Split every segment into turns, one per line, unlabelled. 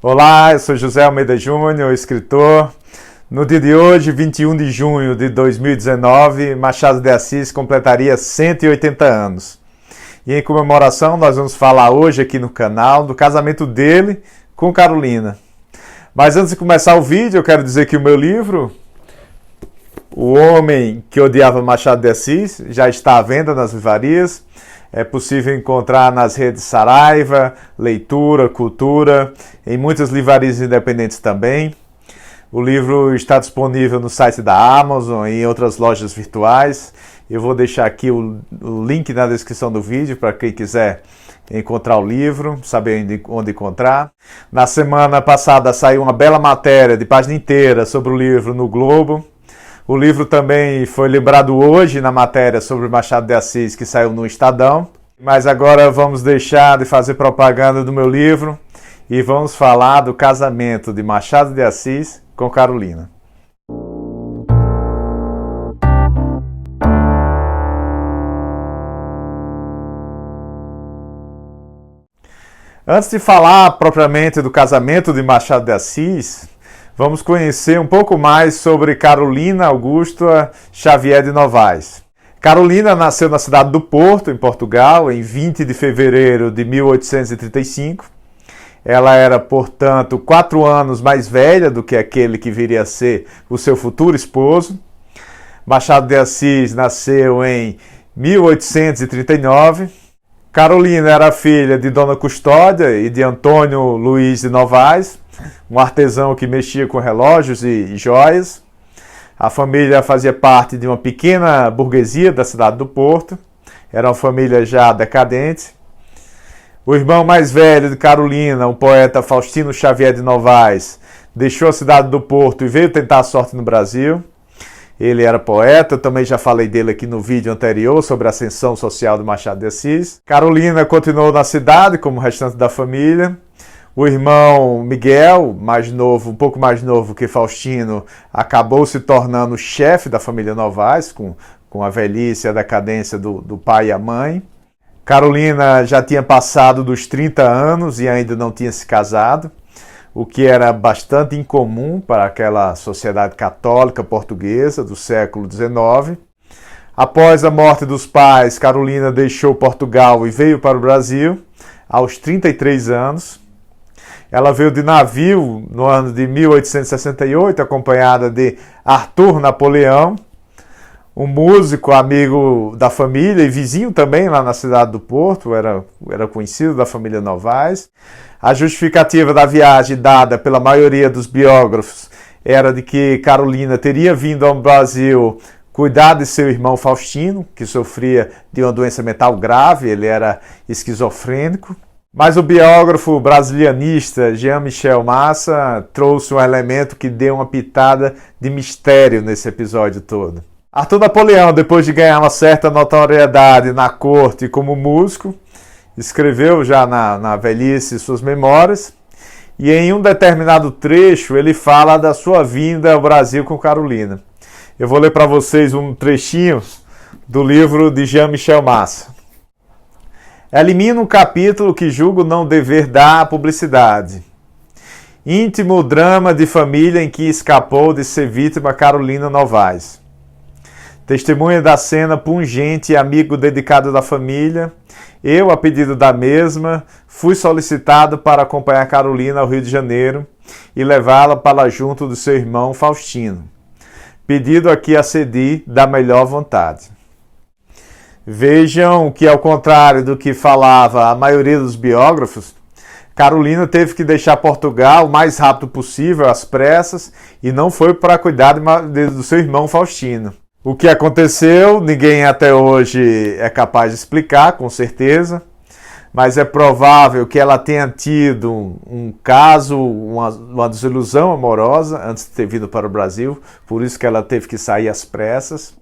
Olá, eu sou José Almeida Júnior, escritor. No dia de hoje, 21 de junho de 2019, Machado de Assis completaria 180 anos. E em comemoração, nós vamos falar hoje aqui no canal do casamento dele com Carolina. Mas antes de começar o vídeo, eu quero dizer que o meu livro, O Homem que Odiava Machado de Assis, já está à venda nas livrarias. É possível encontrar nas redes Saraiva, Leitura, Cultura, em muitas livrarias independentes também. O livro está disponível no site da Amazon e em outras lojas virtuais. Eu vou deixar aqui o link na descrição do vídeo para quem quiser encontrar o livro, saber onde encontrar. Na semana passada saiu uma bela matéria de página inteira sobre o livro no Globo. O livro também foi lembrado hoje na matéria sobre Machado de Assis, que saiu no Estadão. Mas agora vamos deixar de fazer propaganda do meu livro e vamos falar do casamento de Machado de Assis com Carolina. Antes de falar propriamente do casamento de Machado de Assis, vamos conhecer um pouco mais sobre Carolina Augusta Xavier de Novaes. Carolina nasceu na cidade do Porto, em Portugal, em 20 de fevereiro de 1835. Ela era, portanto, 4 anos mais velha do que aquele que viria a ser o seu futuro esposo. Machado de Assis nasceu em 1839. Carolina era filha de Dona Custódia e de Antônio Luiz de Novaes, um artesão que mexia com relógios e joias. A família fazia parte de uma pequena burguesia da cidade do Porto. Era uma família já decadente. O irmão mais velho de Carolina, o poeta Faustino Xavier de Novaes, deixou a cidade do Porto e veio tentar a sorte no Brasil. Ele era poeta, eu também já falei dele aqui no vídeo anterior sobre a ascensão social de Machado de Assis. Carolina continuou na cidade, como o restante da família. O irmão Miguel, mais novo, um pouco mais novo que Faustino, acabou se tornando chefe da família Novaes, com a velhice e a decadência do pai e a mãe. Carolina já tinha passado dos 30 anos e ainda não tinha se casado, o que era bastante incomum para aquela sociedade católica portuguesa do século XIX. Após a morte dos pais, Carolina deixou Portugal e veio para o Brasil aos 33 anos. Ela veio de navio no ano de 1868, acompanhada de Arthur Napoleão, um músico amigo da família e vizinho também lá na cidade do Porto, era conhecido da família Novaes. A justificativa da viagem dada pela maioria dos biógrafos era de que Carolina teria vindo ao Brasil cuidar de seu irmão Faustino, que sofria de uma doença mental grave, ele era esquizofrênico. Mas o biógrafo brasilianista Jean-Michel Massa trouxe um elemento que deu uma pitada de mistério nesse episódio todo. Arthur Napoleão, depois de ganhar uma certa notoriedade na corte como músico, escreveu já na velhice suas memórias, e em um determinado trecho ele fala da sua vinda ao Brasil com Carolina. Eu vou ler para vocês um trechinho do livro de Jean-Michel Massa. Elimino um capítulo que julgo não dever dar publicidade. Íntimo drama de família em que escapou de ser vítima Carolina Novaes. Testemunha da cena pungente e amigo dedicado da família, eu, a pedido da mesma, fui solicitado para acompanhar Carolina ao Rio de Janeiro e levá-la para junto do seu irmão Faustino. Pedido a que acedi da melhor vontade. Vejam que, ao contrário do que falava a maioria dos biógrafos, Carolina teve que deixar Portugal o mais rápido possível, às pressas, e não foi para cuidar do seu irmão Faustino. O que aconteceu, ninguém até hoje é capaz de explicar, com certeza, mas é provável que ela tenha tido um caso, uma desilusão amorosa antes de ter vindo para o Brasil, por isso que ela teve que sair às pressas.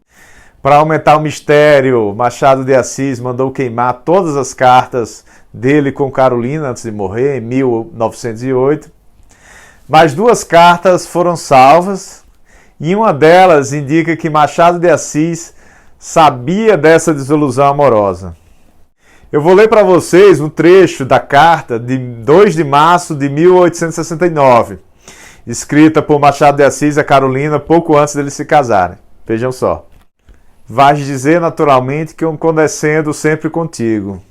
Para aumentar o mistério, Machado de Assis mandou queimar todas as cartas dele com Carolina antes de morrer, em 1908. Mas 2 cartas foram salvas, e uma delas indica que Machado de Assis sabia dessa desilusão amorosa. Eu vou ler para vocês um trecho da carta de 2 de março de 1869, escrita por Machado de Assis a Carolina pouco antes deles se casarem. Vejam só. Vais dizer naturalmente que eu condescendo sempre contigo.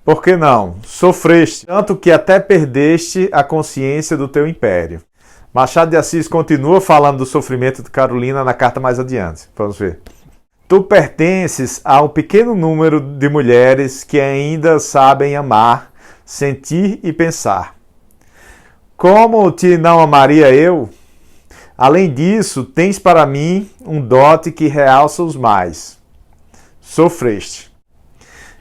Por que não? Sofreste, tanto que até perdeste a consciência do teu império. Machado de Assis continua falando do sofrimento de Carolina na carta mais adiante. Vamos ver. Tu pertences a um pequeno número de mulheres que ainda sabem amar, sentir e pensar. Como te não amaria eu? Além disso, tens para mim um dote que realça os mais. Sofreste.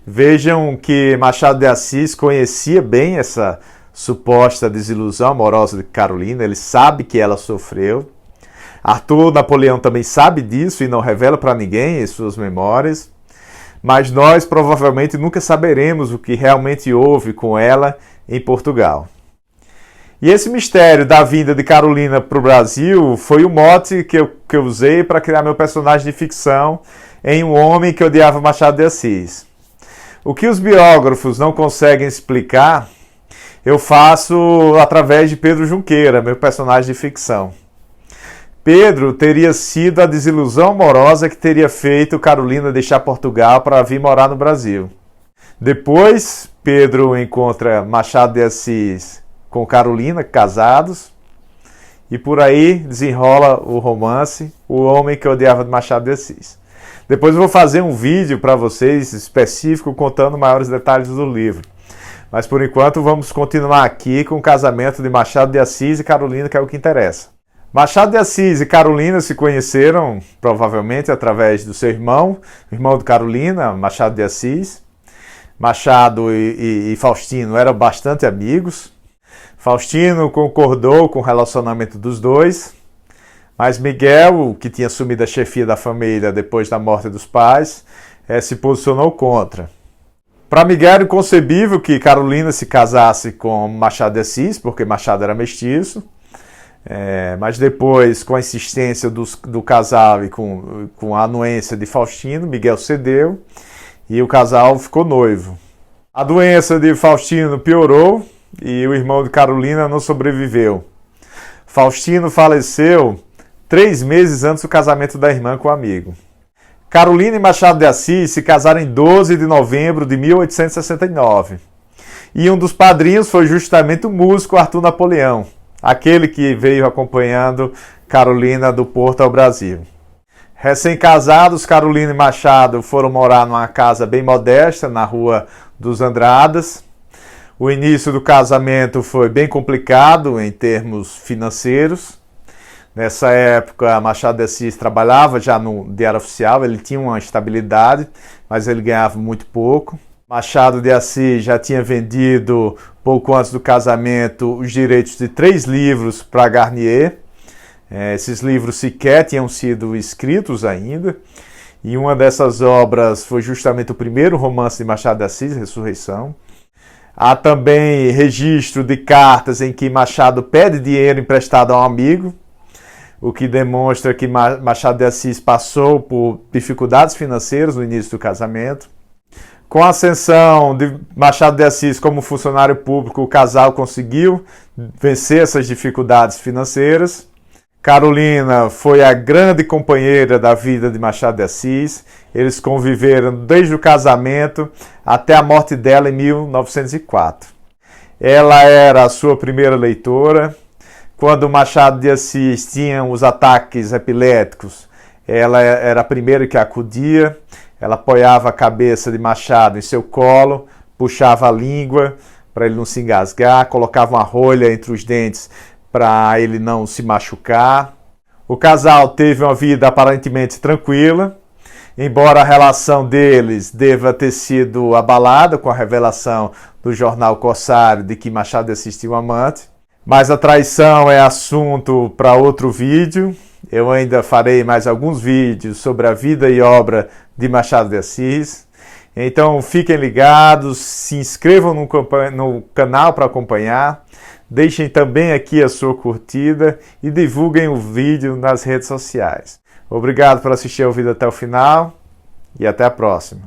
Vejam que Machado de Assis conhecia bem essa suposta desilusão amorosa de Carolina, ele sabe que ela sofreu. Arthur Napoleão também sabe disso e não revela para ninguém em suas memórias, mas nós provavelmente nunca saberemos o que realmente houve com ela em Portugal. E esse mistério da vinda de Carolina para o Brasil foi o mote que eu usei para criar meu personagem de ficção em Um Homem que Odiava Machado de Assis. O que os biógrafos não conseguem explicar, eu faço através de Pedro Junqueira, meu personagem de ficção. Pedro teria sido a desilusão amorosa que teria feito Carolina deixar Portugal para vir morar no Brasil. Depois, Pedro encontra Machado de Assis com Carolina, casados, e por aí desenrola o romance O Homem que Odiava Machado de Assis. Depois eu vou fazer um vídeo para vocês específico contando maiores detalhes do livro. Mas por enquanto vamos continuar aqui com o casamento de Machado de Assis e Carolina, que é o que interessa. Machado de Assis e Carolina se conheceram, provavelmente, através do seu irmão, o irmão de Carolina, Machado de Assis. Machado e Faustino eram bastante amigos. Faustino concordou com o relacionamento dos dois, mas Miguel, que tinha assumido a chefia da família depois da morte dos pais, se posicionou contra. Para Miguel era inconcebível que Carolina se casasse com Machado de Assis, porque Machado era mestiço. Mas depois, com a insistência do casal e com a anuência de Faustino, Miguel cedeu e o casal ficou noivo. A doença de Faustino piorou e o irmão de Carolina não sobreviveu. Faustino faleceu 3 meses antes do casamento da irmã com o amigo. Carolina e Machado de Assis se casaram em 12 de novembro de 1869. E um dos padrinhos foi justamente o músico Arthur Napoleão, aquele que veio acompanhando Carolina do Porto ao Brasil. Recém-casados, Carolina e Machado foram morar numa casa bem modesta, na Rua dos Andradas. O início do casamento foi bem complicado em termos financeiros. Nessa época, Machado de Assis trabalhava já no Diário Oficial, ele tinha uma estabilidade, mas ele ganhava muito pouco. Machado de Assis já tinha vendido, pouco antes do casamento, os direitos de 3 livros para Garnier. Esses livros sequer tinham sido escritos ainda. E uma dessas obras foi justamente o primeiro romance de Machado de Assis, Ressurreição. Há também registro de cartas em que Machado pede dinheiro emprestado a um amigo, o que demonstra que Machado de Assis passou por dificuldades financeiras no início do casamento. Com a ascensão de Machado de Assis como funcionário público, o casal conseguiu vencer essas dificuldades financeiras. Carolina foi a grande companheira da vida de Machado de Assis. Eles conviveram desde o casamento até a morte dela em 1904. Ela era a sua primeira leitora. Quando Machado de Assis tinha os ataques epiléticos, ela era a primeira que acudia. Ela apoiava a cabeça de Machado em seu colo, puxava a língua para ele não se engasgar, colocava uma rolha entre os dentes para ele não se machucar. O casal teve uma vida aparentemente tranquila, embora a relação deles deva ter sido abalada com a revelação do jornal Corsário de que Machado assistiu um amante. Mas a traição é assunto para outro vídeo. Eu ainda farei mais alguns vídeos sobre a vida e obra de Machado de Assis. Então fiquem ligados, se inscrevam no canal para acompanhar, deixem também aqui a sua curtida e divulguem o vídeo nas redes sociais. Obrigado por assistir ao vídeo até o final e até a próxima.